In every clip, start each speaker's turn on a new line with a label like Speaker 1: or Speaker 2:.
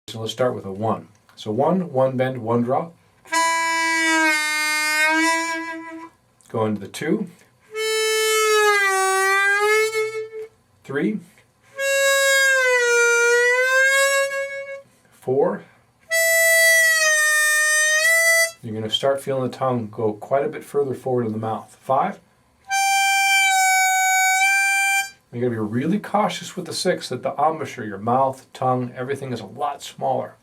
Speaker 1: So let's start with a 1. So 1, 1 bend, 1 draw. Go into the 2, 3, 4. You're going to start feeling the tongue go quite a bit further forward in the mouth. 5. You're going to be really cautious with the 6 that the embouchure, your mouth, tongue, everything is a lot smaller.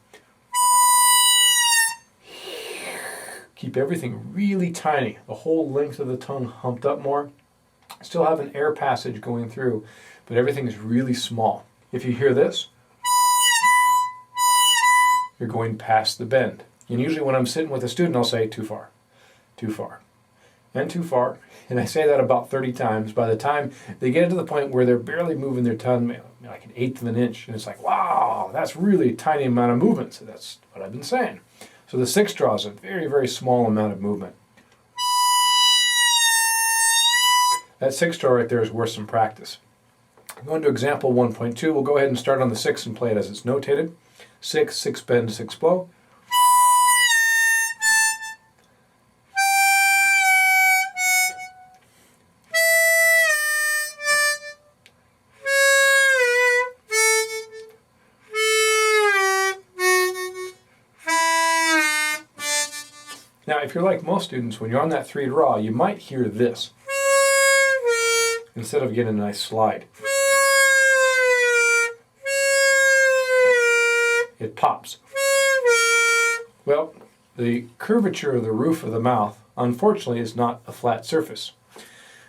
Speaker 1: Keep everything really tiny, the whole length of the tongue humped up more. Still have an air passage going through, but everything is really small. If you hear this, you're going past the bend. And usually when I'm sitting with a student, I'll say, too far, and too far. And I say that about 30 times. By the time they get to the point where they're barely moving their tongue, like an eighth of an inch, and it's like, wow, that's really a tiny amount of movement. So that's what I've been saying. So the 6 draw is a very, very small amount of movement. That 6 draw right there is worth some practice. Going to example 1.2, we'll go ahead and start on the 6 and play it as it's notated. 6, 6 bend, 6 blow. Now, if you're like most students, when you're on that 3 draw, you might hear this instead of getting a nice slide. It pops. Well, the curvature of the roof of the mouth, unfortunately, is not a flat surface.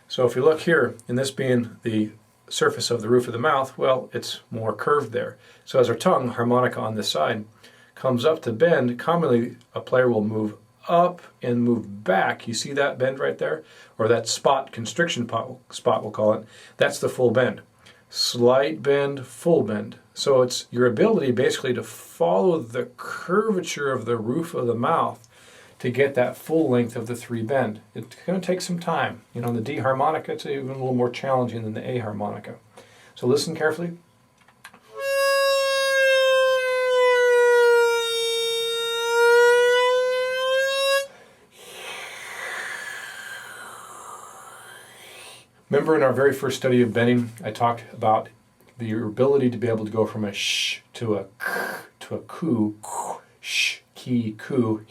Speaker 1: So if you look here, and this being the surface of the roof of the mouth, well, it's more curved there. So as our tongue, harmonica on this side, comes up to bend, commonly a player will move up and move back. You see that bend right there? Or that spot, constriction spot we'll call it. That's the full bend. Slight bend, full bend. So it's your ability basically to follow the curvature of the roof of the mouth to get that full length of the 3 bend. It's going to take some time. You know, on the D harmonica, it's even a little more challenging than the A harmonica. So listen carefully. Remember in our very first study of bending, I talked about your ability to be able to go from a sh to a k to a ku, sh, ki, ku,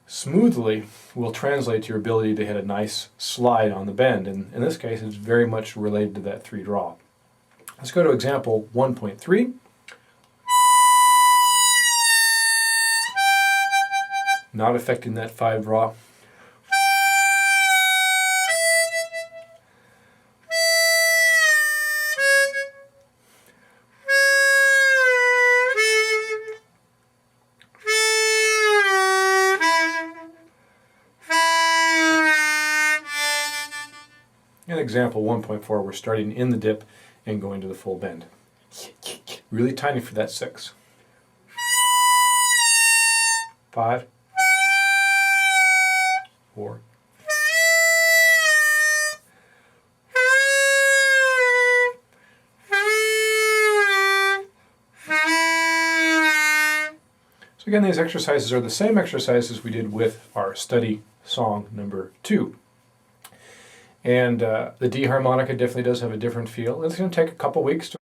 Speaker 1: smoothly will translate to your ability to hit a nice slide on the bend. And in this case, it's very much related to that 3 draw. Let's go to example 1.3. Not affecting that 5 draw. In example 1.4, we're starting in the dip and going to the full bend. Really tiny for that 6. 5, 4, 5. So again, these exercises are the same exercises we did with our study song number 2. And the D harmonica definitely does have a different feel. It's going to take a couple weeks to